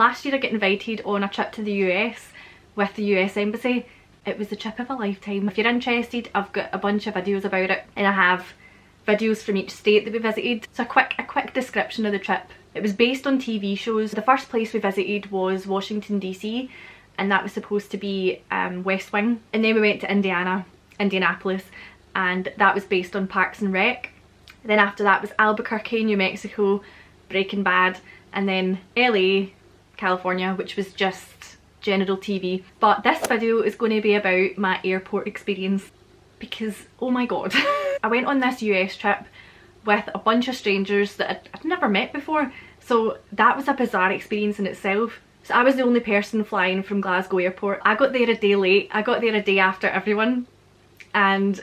Last year I got invited on a trip to the US with the US Embassy. It was the trip of a lifetime. If you're interested, I've got a bunch of videos about it, and I have videos from each state that we visited. So a quick description of the trip. It was based on TV shows. The first place we visited was Washington DC, and that was supposed to be West Wing. And then we went to Indianapolis, and that was based on Parks and Rec. Then after that was Albuquerque, New Mexico, Breaking Bad, and then LA, California, which was just general TV. But this video is going to be about my airport experience, because oh my god. I went on this US trip with a bunch of strangers that I'd never met before, so that was a bizarre experience in itself. So I was the only person flying from Glasgow airport. I got there a day late. I got there a day after everyone, and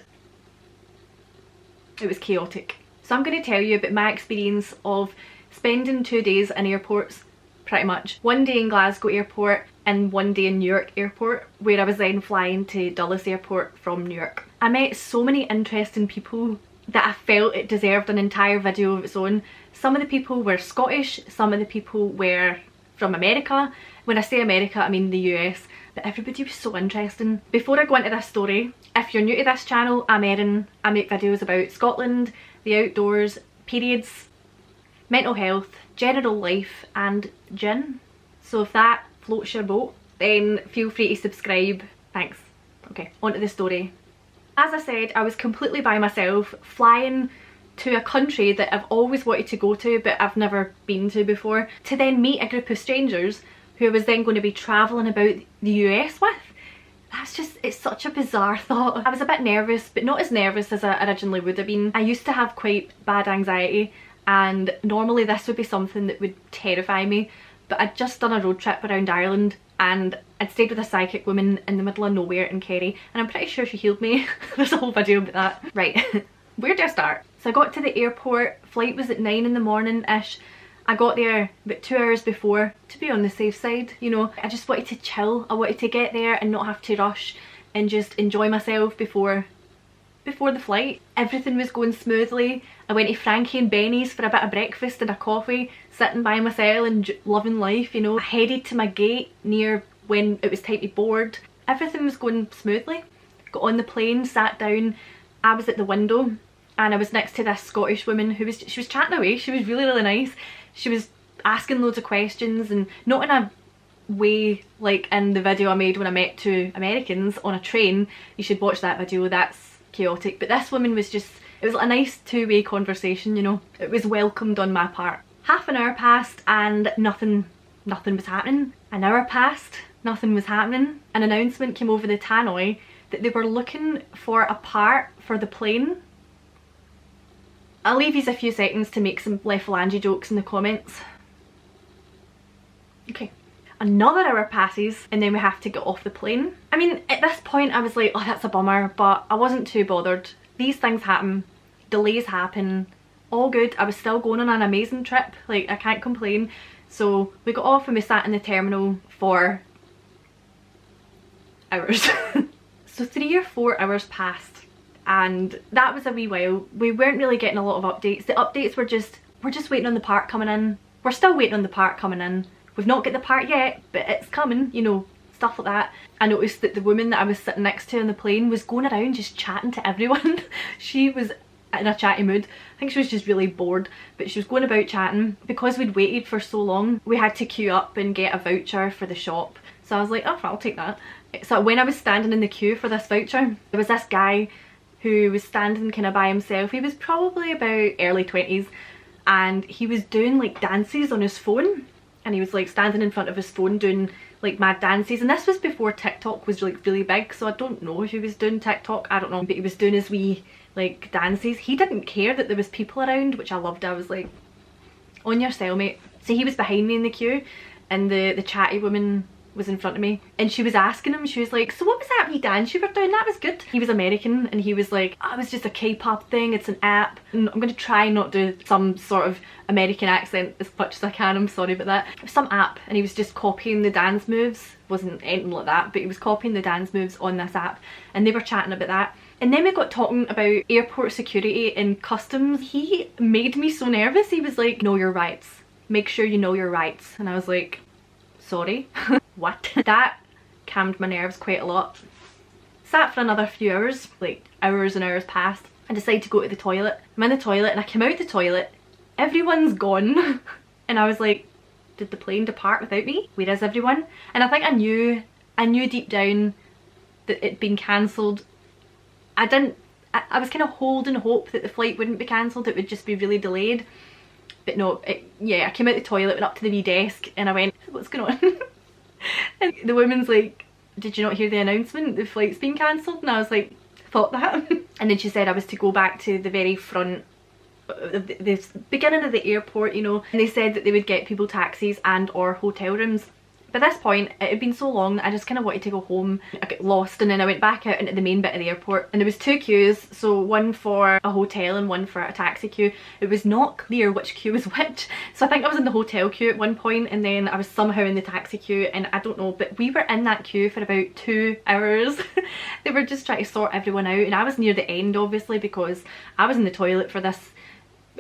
it was chaotic. So I'm going to tell you about my experience of spending 2 days in airports, pretty much. 1 day in Glasgow airport and 1 day in New York airport, where I was then flying to Dulles airport from New York. I met so many interesting people that I felt it deserved an entire video of its own. Some of the people were Scottish, some of the people were from America. When I say America, I mean the US, but everybody was so interesting. Before I go into this story, if you're new to this channel, I'm Erin. I make videos about Scotland, the outdoors, periods, mental health, general life, and gin. So if that floats your boat, then feel free to subscribe. Thanks. Okay, on to the story. As I said, I was completely by myself, flying to a country that I've always wanted to go to but I've never been to before, to then meet a group of strangers who I was then going to be travelling about the US with. That's just, it's such a bizarre thought. I was a bit nervous, but not as nervous as I originally would have been. I used to have quite bad anxiety, and normally this would be something that would terrify me, but I'd just done a road trip around Ireland and I'd stayed with a psychic woman in the middle of nowhere in Kerry, and I'm pretty sure she healed me. There's a whole video about that. Right, where do I start? So I got to the airport, flight was at 9 in the morning-ish. I got there about 2 hours before, to be on the safe side, you know. I just wanted to chill. I wanted to get there and not have to rush and just enjoy myself before the flight. Everything was going smoothly. I went to Frankie and Benny's for a bit of breakfast and a coffee, sitting by myself and loving life, you know. I headed to my gate near when it was time to board. Everything was going smoothly. Got on the plane, sat down. I was at the window and I was next to this Scottish woman who was chatting away. She was really nice. She was asking loads of questions, and not in a way like in the video I made when I met 2 Americans on a train. You should watch that video, that's chaotic. But this woman was just, it was like a nice two-way conversation, you know. It was welcomed on my part. Half an hour passed and nothing was happening. An hour passed, nothing was happening. An announcement came over the tannoy that they were looking for a part for the plane. I'll leave you a few seconds to make some phalange jokes in the comments. Okay. Another hour passes and then we have to get off the plane. I mean, at this point I was like, oh, that's a bummer, but I wasn't too bothered. These things happen, delays happen, all good. I was still going on an amazing trip, like I can't complain. So we got off and we sat in the terminal for hours. So 3 or 4 hours passed, and that was a wee while. We weren't really getting a lot of updates. The updates were just, we're just waiting on the part coming in. We're still waiting on the part coming in. We've not got the part yet, but it's coming, you know, stuff like that. I noticed that the woman that I was sitting next to on the plane was going around just chatting to everyone. She was in a chatty mood. I think she was just really bored, but she was going about chatting. Because we'd waited for so long, we had to queue up and get a voucher for the shop. So I was like, oh, I'll take that. So when I was standing in the queue for this voucher, there was this guy who was standing kind of by himself. He was probably about early 20s, and he was doing like dances on his phone. And he was like standing in front of his phone doing like mad dances, and this was before TikTok was like really big, so I don't know if he was doing TikTok, I don't know, but he was doing his wee like dances. He didn't care that there was people around, which I loved. I was like, on your cell, mate. So he was behind me in the queue, and the chatty woman was in front of me, and she was asking him, she was like, so what was that wee dance you were doing? That was good. He was American, and he was like, oh, it was just a K-pop thing, it's an app. And I'm going to try not do some sort of American accent as much as I can, I'm sorry about that. It was some app, and he was just copying the dance moves. Wasn't anything like that, but he was copying the dance moves on this app, and they were chatting about that. And then we got talking about airport security and customs. He made me so nervous. He was like, know your rights. Make sure you know your rights. And I was like, sorry. What? That calmed my nerves quite a lot. Sat for another few hours, like hours and hours passed. I decided to go to the toilet. I'm in the toilet and I came out the toilet. Everyone's gone. And I was like, did the plane depart without me? Where is everyone? And I think I knew deep down that it'd been cancelled. I was kind of holding hope that the flight wouldn't be cancelled, it would just be really delayed. But no, yeah, I came out the toilet, went up to the wee desk and I went, what's going on? And the woman's like, did you not hear the announcement? The flight's been cancelled? And I was like, thought that. And then she said I was to go back to the very front, the beginning of the airport, you know, and they said that they would get people taxis and or hotel rooms. By this point, it had been so long that I just kind of wanted to go home. I got lost and then I went back out into the main bit of the airport and there was two queues, so one for a hotel and one for a taxi queue. It was not clear which queue was which, so I think I was in the hotel queue at one point and then I was somehow in the taxi queue, and I don't know, but we were in that queue for about 2 hours. They were just trying to sort everyone out and I was near the end obviously because I was in the toilet for this,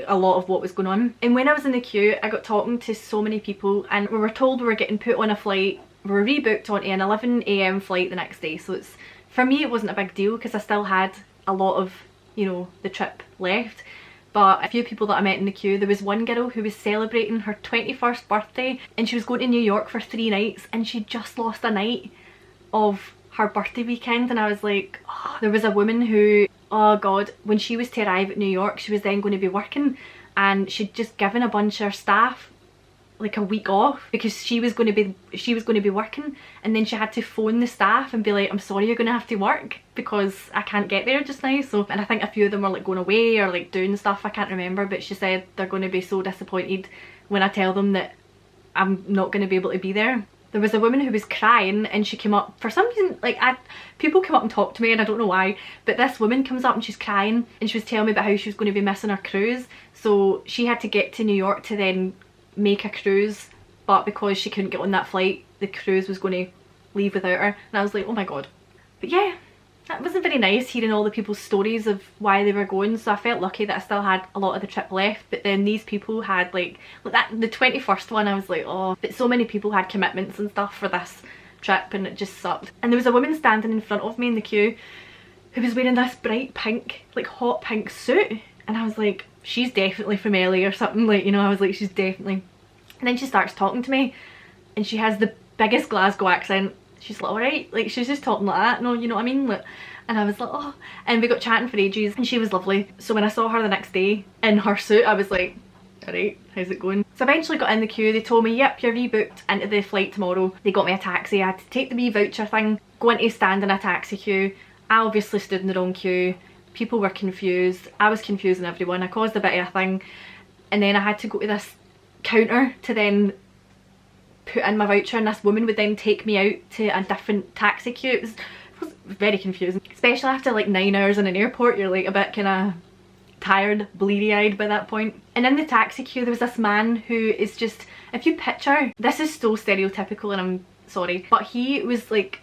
a lot of what was going on. And when I was in the queue, I got talking to so many people and we were told we were getting put on a flight. We were rebooked onto an 11 AM flight the next day, so it's, for me it wasn't a big deal because I still had a lot of, you know, the trip left. But a few people that I met in the queue, there was one girl who was celebrating her 21st birthday and she was going to New York for 3 nights and she just lost a night of her birthday weekend. And I was like, oh. There was a woman who, oh god, when she was to arrive at New York, she was then going to be working and she'd just given a bunch of her staff like a week off because she was going to be working, and then she had to phone the staff and be like, I'm sorry, you're going to have to work because I can't get there just now. So, and I think a few of them were like going away or like doing stuff, I can't remember, but she said they're going to be so disappointed when I tell them that I'm not going to be able to be there. There was a woman who was crying and she came up, for some reason, like people come up and talk to me and I don't know why, but this woman comes up and she's crying and she was telling me about how she was going to be missing her cruise. So she had to get to New York to then make a cruise, but because she couldn't get on that flight, the cruise was going to leave without her. And I was like, oh my god. But yeah, that wasn't very nice hearing all the people's stories of why they were going, so I felt lucky that I still had a lot of the trip left. But then these people had like that, the 21st one, I was like, oh, but so many people had commitments and stuff for this trip and it just sucked. And there was a woman standing in front of me in the queue who was wearing this bright pink, like hot pink suit, and I was like, she's definitely from LA or something, like, you know, I was like, she's definitely. And then she starts talking to me and she has the biggest Glasgow accent. She's like, alright, like she's just talking like that, no, you know what I mean? Like, and I was like, oh, and we got chatting for ages and she was lovely. So when I saw her the next day in her suit, I was like, alright, how's it going? So I eventually got in the queue. They told me, yep, you're rebooked into the flight tomorrow. They got me a taxi. I had to take the wee voucher thing, go into stand in a taxi queue. I obviously stood in the wrong queue. People were confused. I was confusing everyone. I caused a bit of a thing. And then I had to go to this counter to then put in my voucher, and this woman would then take me out to a different taxi queue. It was very confusing, especially after like 9 hours in an airport. You're like a bit kind of tired, bleary-eyed by that point. And in the taxi queue there was this man who is just, if you picture, this is so stereotypical and I'm sorry, but he was like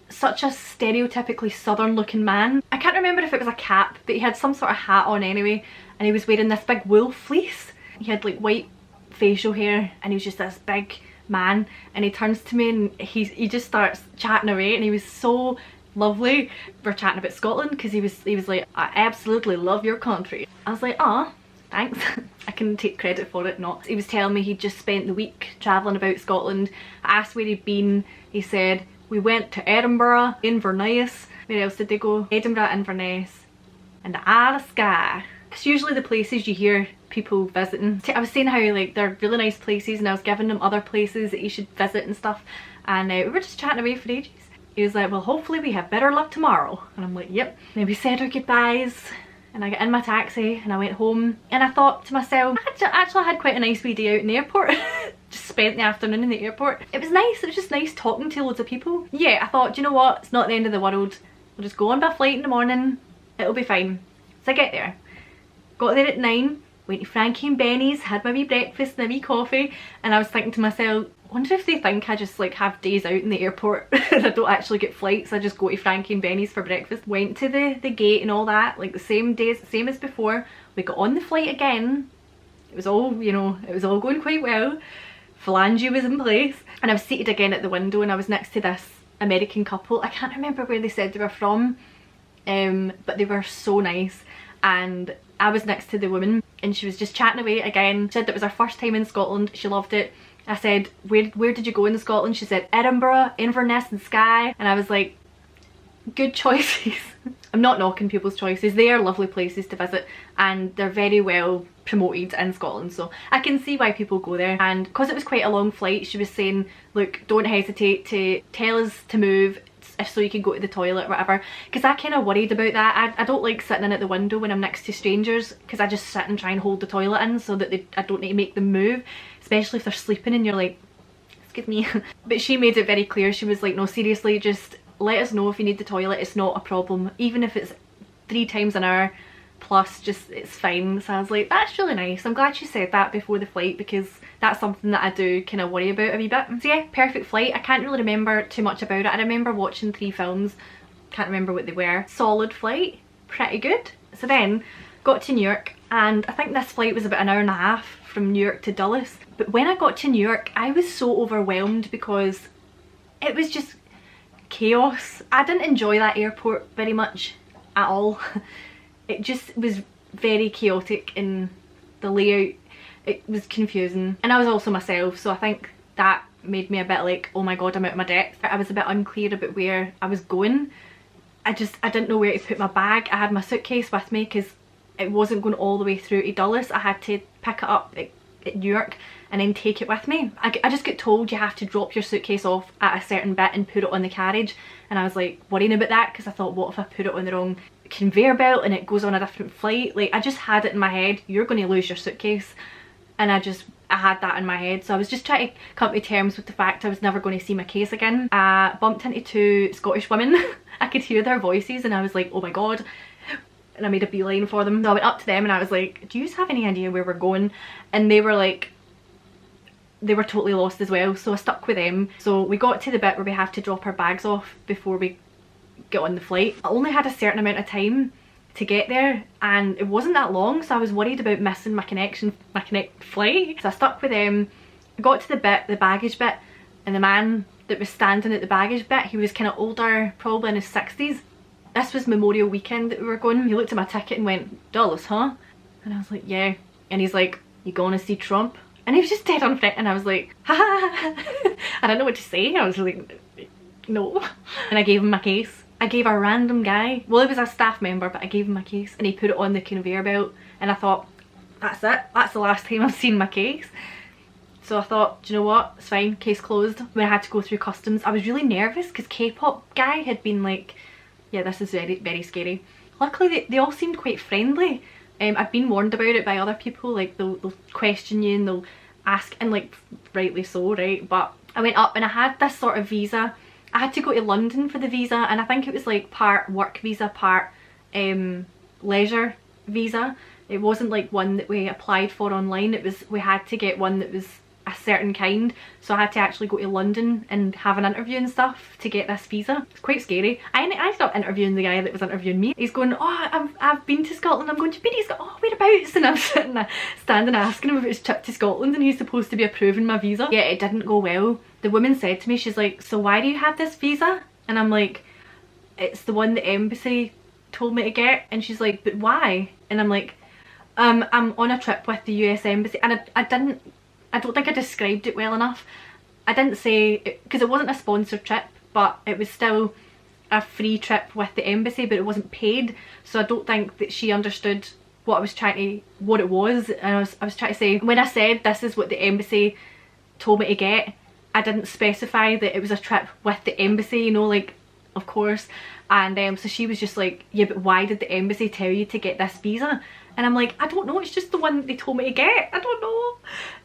such a stereotypically southern looking man. I can't remember if it was a cap, but he had some sort of hat on anyway, and he was wearing this big wool fleece. He had like white facial hair and he was just this big man, and he turns to me and he just starts chatting away, and he was so lovely. We're chatting about Scotland because he was like, I absolutely love your country. I was like, ah, thanks. I can take credit for it, not. He was telling me he'd just spent the week travelling about Scotland. I asked where he'd been. He said, we went to Edinburgh, Inverness. Where else did they go? Edinburgh, Inverness, and the Isle of Skye. It's usually the places you hear people visiting. I was saying how like they're really nice places, and I was giving him other places that he should visit and stuff, and we were just chatting away for ages. He was like, well, hopefully we have better luck tomorrow. And I'm like, yep. And we said our goodbyes and I got in my taxi and I went home, and I thought to myself, I actually had quite a nice wee day out in the airport. Just spent the afternoon in the airport. It was nice. It was just nice talking to loads of people. Yeah, I thought, do you know what, it's not the end of the world. We'll just go on by flight in the morning, it'll be fine. So I get there, got there at 9, went to Frankie and Benny's, had my wee breakfast and a wee coffee, and I was thinking to myself, I wonder if they think I just like have days out in the airport and I don't actually get flights. I just go to Frankie and Benny's for breakfast. Went to the gate and all that, like the same as before. We got on the flight again. It was all, you know, it was all going quite well. phalange was in place. And I was seated again at the window and I was next to this American couple. I can't remember where they said they were from, but they were so nice. And I was next to the woman and she was just chatting away again. She said that it was her first time in Scotland, she loved it. I said, where did you go in Scotland? She said, Edinburgh, Inverness and Skye. And I was like, good choices. I'm not knocking people's choices, they are lovely places to visit and they're very well promoted in Scotland, so I can see why people go there. And because it was quite a long flight, she was saying, look, don't hesitate to tell us to move if so you can go to the toilet or whatever, because I kind of worried about that. I don't like sitting in at the window when I'm next to strangers, because I just sit and try and hold the toilet in so that I don't need to make them move, especially if they're sleeping and you're like, excuse me. But she made it very clear, she was like, no, seriously, just let us know if you need the toilet, it's not a problem, even if it's 3 times an hour plus, just it's fine. So I was like, that's really nice. I'm glad she said that before the flight, because that's something that I do kind of worry about a wee bit. So yeah, perfect flight. I can't really remember too much about it. I remember watching 3 films, can't remember what they were. Solid flight, pretty good. So then got to New York, and I think this flight was about an hour and a half from New York to Dulles. But when I got to New York, I was so overwhelmed because it was just chaos. I didn't enjoy that airport very much at all. It just was very chaotic in the layout. It was confusing, and I was also myself, so I think that made me a bit like, oh my god, I'm out of my depth. I was a bit unclear about where I was going. I didn't know where to put my bag. I had my suitcase with me because it wasn't going all the way through to Dulles. I had to pick it up at New York and then take it with me. I just got told you have to drop your suitcase off at a certain bit and put it on the carriage, and I was like worrying about that because I thought, what if I put it on the wrong conveyor belt and it goes on a different flight? Like, I just had it in my head, you're going to lose your suitcase, and I had that in my head. So I was just trying to come to terms with the fact I was never going to see my case again. I bumped into 2 Scottish women. I could hear their voices and I was like, oh my god, and I made a beeline for them. So I went up to them and I was like, do you have any idea where we're going? And they were like, they were totally lost as well, so I stuck with them. So we got to the bit where we have to drop our bags off before we get on the flight. I only had a certain amount of time to get there and it wasn't that long, so I was worried about missing my connect flight. So I stuck with them. I got to the baggage bit, and the man that was standing at the baggage bit, he was kind of older, probably in his 60s. This was Memorial Weekend that we were going. He looked at my ticket and went, Dulles, huh? And I was like, yeah. And he's like, you gonna see Trump? And he was just dead on front, and I was like, ha ha ha. I didn't know what to say. I was like, no. And I gave him my case. I gave a random guy, well, it was a staff member, but I gave him my case and he put it on the conveyor belt, and I thought, that's it, that's the last time I've seen my case. So I thought, do you know what, it's fine, case closed. When I had to go through customs, I was really nervous because K-pop guy had been like, yeah, this is very, very scary. Luckily they all seemed quite friendly. I've been warned about it by other people, like they'll question you and they'll ask, and like rightly so, right? But I went up and I had this sort of visa. I had to go to London for the visa, and I think it was like part work visa, part leisure visa. It wasn't like one that we applied for online, it was, we had to get one that was a certain kind, so I had to actually go to London and have an interview and stuff to get this visa. It's quite scary. I ended up interviewing the guy that was interviewing me. He's going, oh, I've been to Scotland. I'm going to He's got, oh, whereabouts? And I'm sitting there, standing asking him if it's trip to Scotland, and he's supposed to be approving my visa. Yeah, it didn't go well. The woman said to me, she's like, so why do you have this visa? And I'm like, it's the one the embassy told me to get. And she's like, but why? And I'm like, I'm on a trip with the US embassy. And I don't think I described it well enough. I didn't say, because it wasn't a sponsored trip, but it was still a free trip with the embassy, but it wasn't paid. So I don't think that she understood what I was trying to, what it was. And I was trying to say, when I said this is what the embassy told me to get, I didn't specify that it was a trip with the embassy, you know, like, of course. And so she was just like, yeah, but why did the embassy tell you to get this visa? And I'm like, I don't know, it's just the one that they told me to get, I don't know.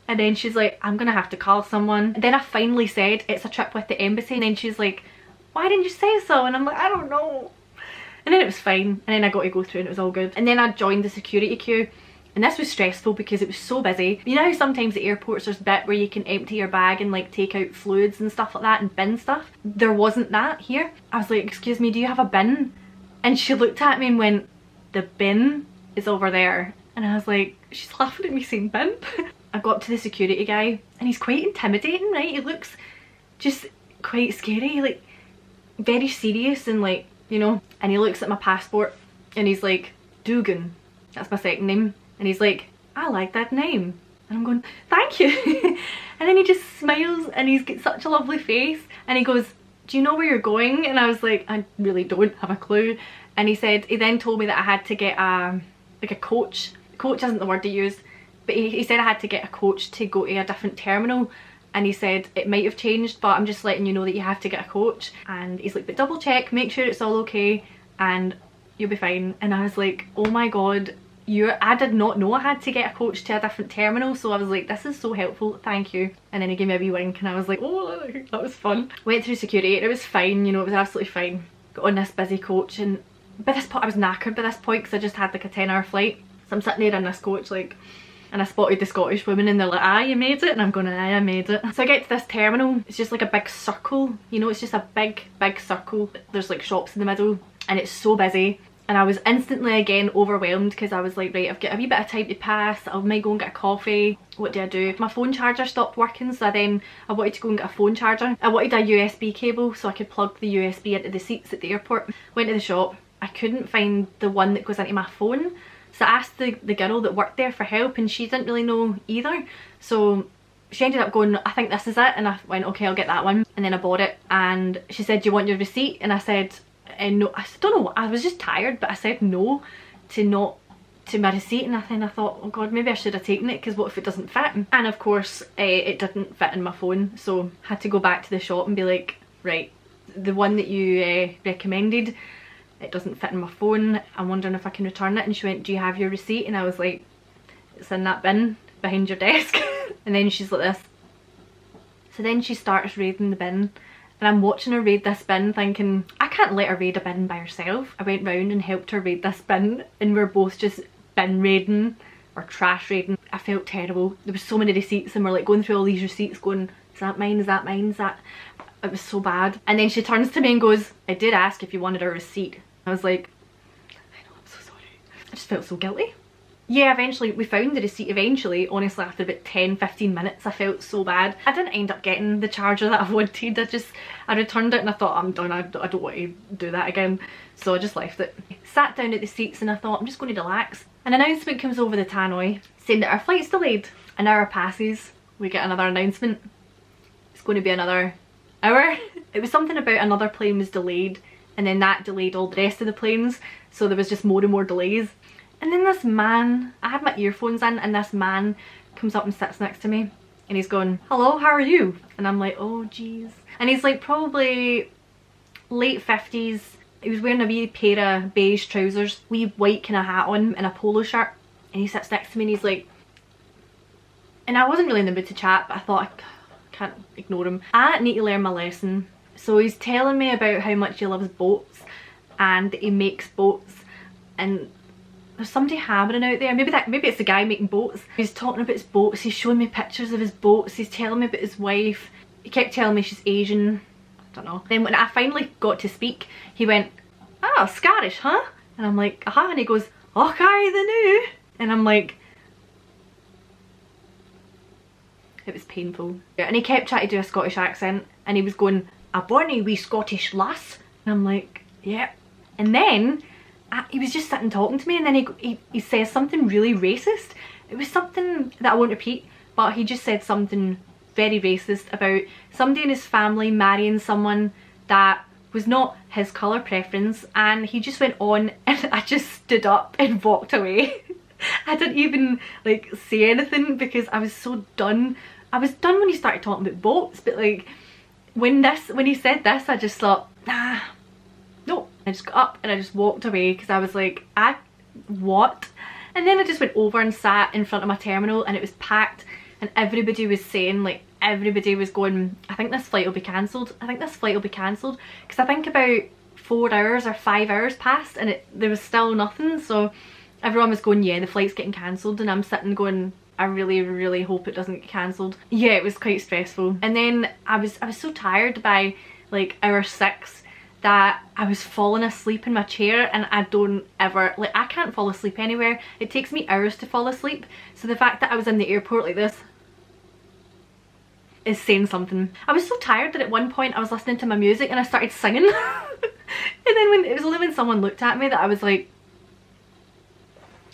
And then she's like, I'm gonna have to call someone. And then I finally said, it's a trip with the embassy. And then she's like, why didn't you say so? And I'm like, I don't know. And then it was fine. And then I got to go through and it was all good. And then I joined the security queue. And this was stressful because it was so busy. You know how sometimes at airports there's a bit where you can empty your bag and like take out fluids and stuff like that and bin stuff? There wasn't that here. I was like, excuse me, do you have a bin? And she looked at me and went, the bin is over there. And I was like, she's laughing at me saying bin. I got up to the security guy and he's quite intimidating, right? He looks just quite scary, like very serious and like, you know, and he looks at my passport and he's like, Dugan, that's my second name. And he's like, I like that name. And I'm going, thank you. And then he just smiles and he's got such a lovely face. And he goes, do you know where you're going? And I was like, I really don't have a clue. And he then told me that I had to get like a coach. Coach isn't the word he used, but he said I had to get a coach to go to a different terminal. And he said it might have changed, but I'm just letting you know that you have to get a coach. And he's like, but double check, make sure it's all okay and you'll be fine. And I was like, oh my god, I did not know I had to get a coach to a different terminal. So I was like, this is so helpful, thank you. And then he gave me a wee wink and I was like, oh, that was fun. Went through security and it was fine, you know, it was absolutely fine. Got on this busy coach and by this point I was knackered by this point because I just had like a 10-hour flight. So I'm sitting there in this coach like, and I spotted the Scottish women and they're like, ah, you made it? And I'm going, aye, I made it. So I get to this terminal, it's just like a big circle, you know, it's just a big circle. There's like shops in the middle and it's so busy. And I was instantly again overwhelmed because I was like, right, I've got a wee bit of time to pass, I might go and get a coffee. What do I do? My phone charger stopped working, so I wanted to go and get a phone charger. I wanted a USB cable so I could plug the USB into the seats at the airport. Went to the shop, I couldn't find the one that goes into my phone. So I asked the girl that worked there for help and she didn't really know either. So she ended up going, I think this is it. And I went, okay, I'll get that one. And then I bought it and she said, do you want your receipt? And I said, no, I don't know, I was just tired, but I said no to my receipt. And I thought, oh god, maybe I should have taken it because what if it doesn't fit? And of course it didn't fit in my phone. So I had to go back to the shop and be like, right, the one that you recommended, it doesn't fit in my phone, I'm wondering if I can return it. And she went, do you have your receipt? And I was like, it's in that bin behind your desk. And then she's like this. So then she starts raiding the bin and I'm watching her raid this bin thinking, I can't let her raid a bin by herself. I went round and helped her raid this bin and we're both just bin raiding or trash raiding. I felt terrible. There was so many receipts and we're like going through all these receipts going, is that mine, is that mine, is that... It was so bad. And then she turns to me and goes, I did ask if you wanted a receipt. I was like, I know, I'm so sorry. I just felt so guilty. Yeah, eventually we found the receipt eventually. Honestly, after about 10-15 minutes I felt so bad. I didn't end up getting the charger that I wanted. I returned it and I thought, I'm done, I don't want to do that again. So I just left it. Sat down at the seats and I thought, I'm just going to relax. An announcement comes over the tannoy saying that our flight's delayed. An hour passes, we get another announcement. It's going to be another hour. It was something about another plane was delayed and then that delayed all the rest of the planes, so there was just more and more delays. And then this man, I had my earphones in and this man comes up and sits next to me and he's going, hello, how are you? And I'm like, oh jeez. And he's like probably late 50s. He was wearing a wee pair of beige trousers, wee white kind of hat on and a polo shirt. And he sits next to me and he's like, and I wasn't really in the mood to chat, but I thought I can't ignore him. I need to learn my lesson. So he's telling me about how much he loves boats and that he makes boats, and there's somebody hammering out there. Maybe it's the guy making boats. He's talking about his boats, he's showing me pictures of his boats, he's telling me about his wife. He kept telling me she's Asian, I don't know. Then when I finally got to speak, he went, oh, Scottish, huh? And I'm like, aha, and he goes, okay, the new. And I'm like, it was painful. And he kept trying to do a Scottish accent and he was going, a bonny wee Scottish lass. And I'm like, yeah. And then he was just sitting talking to me and then he says something really racist. It was something that I won't repeat, but he just said something very racist about somebody in his family marrying someone that was not his colour preference, and he just went on and I just stood up and walked away. I didn't even like say anything because I was so done. I was done when he started talking about boats, but like when he said this, I just thought, nah, no. I just got up and I just walked away because I was like, what? And then I just went over and sat in front of my terminal and it was packed and everybody was saying, like, everybody was going, I think this flight will be cancelled. I think this flight will be cancelled. Because I think about 4 hours or 5 hours passed and there was still nothing. So everyone was going, yeah, the flight's getting cancelled. And I'm sitting going, I really, really hope it doesn't get cancelled. Yeah, it was quite stressful. And then I was so tired by like hour 6 that I was falling asleep in my chair, and I don't ever, like, I can't fall asleep anywhere. It takes me hours to fall asleep. So the fact that I was in the airport like this is saying something. I was so tired that at one point I was listening to my music and I started singing. And then when it was only when someone looked at me that I was like,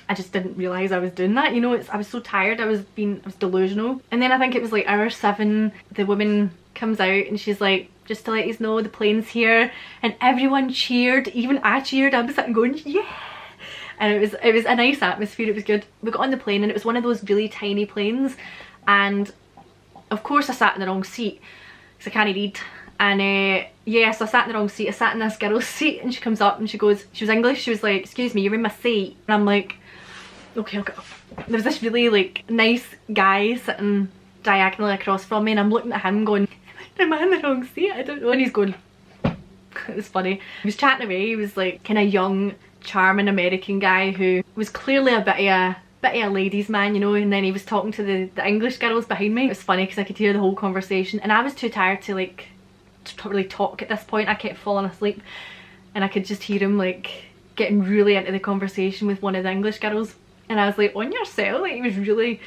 I just didn't realise I was doing that, you know. I was so tired, I was delusional. And then I think it was like hour 7, the woman comes out and she's like, just to let you know, the plane's here, and everyone cheered, even I cheered. I was sitting going, yeah. And it was a nice atmosphere, it was good. We got on the plane and it was one of those really tiny planes, and of course I sat in the wrong seat because I can't read. And yeah, so I sat in the wrong seat. I sat in this girl's seat, and she comes up and she goes, she was English, she was like, excuse me, you're in my seat. And I'm like, okay, okay. There was this really like nice guy sitting diagonally across from me, and I'm looking at him going, am I in the wrong seat? I don't know. And he's going, it was funny. He was chatting away. He was like kind of young, charming American guy who was clearly a bit of a ladies man, you know. And then he was talking to the English girls behind me. It was funny because I could hear the whole conversation, and I was too tired to like to really talk at this point. I kept falling asleep, and I could just hear him like getting really into the conversation with one of the English girls, and I was like, on your cell. Like, he was really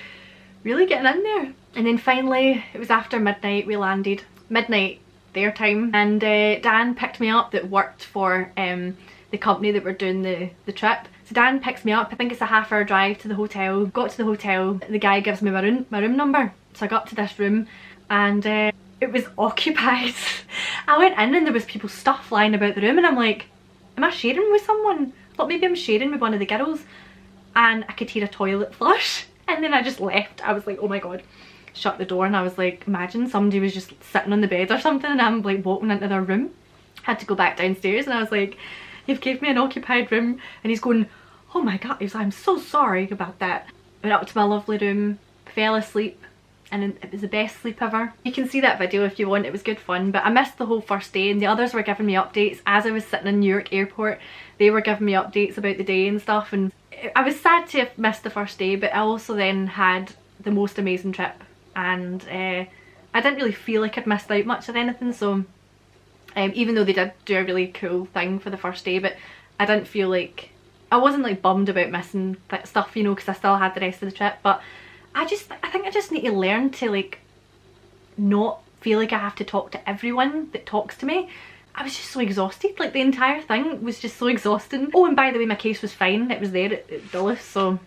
getting in there. And then finally it was after midnight, we landed, midnight their time, and Dan picked me up, that worked for the company that were doing the trip. So Dan picks me up. I think it's a half-hour drive to the hotel. Got to the hotel, the guy gives me my room number. So I got to this room, and it was occupied. I went in and there was people's stuff lying about the room, and I'm like, am I sharing with someone? I thought maybe I'm sharing with one of the girls. And I could hear a toilet flush, and then I just left. I was like, oh my god. Shut the door, and I was like, imagine somebody was just sitting on the bed or something and I'm like walking into their room. Had to go back downstairs, and I was like, you've gave me an occupied room. And he's going, oh my god. He was like, I'm so sorry about that. Went up to my lovely room, fell asleep, and it was the best sleep ever. You can see that video if you want. It was good fun, but I missed the whole first day, and the others were giving me updates as I was sitting in New York airport. They were giving me updates about the day and stuff, and I was sad to have missed the first day, but I also then had the most amazing trip, and I didn't really feel like I'd missed out much of anything. So even though they did do a really cool thing for the first day, but I didn't feel like, I wasn't like bummed about missing that stuff, you know, because I still had the rest of the trip. But I think I just need to learn to like not feel like I have to talk to everyone that talks to me. I was just so exhausted, like the entire thing was just so exhausting. Oh, and by the way, my case was fine, it was there at Dulles, so.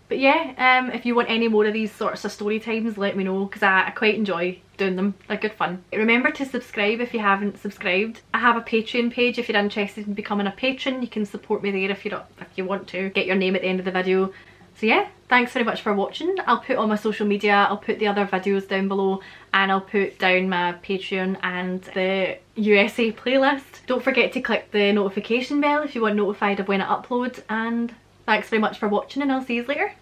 But yeah, if you want any more of these sorts of story times, let me know, because I quite enjoy doing them. They're good fun. Remember to subscribe if you haven't subscribed. I have a Patreon page if you're interested in becoming a patron. You can support me there if you want to. Get your name at the end of the video. So yeah, thanks very much for watching. I'll put all my social media, I'll put the other videos down below, and I'll put down my Patreon and the USA playlist. Don't forget to click the notification bell if you want notified of when I upload, and thanks very much for watching, and I'll see you later.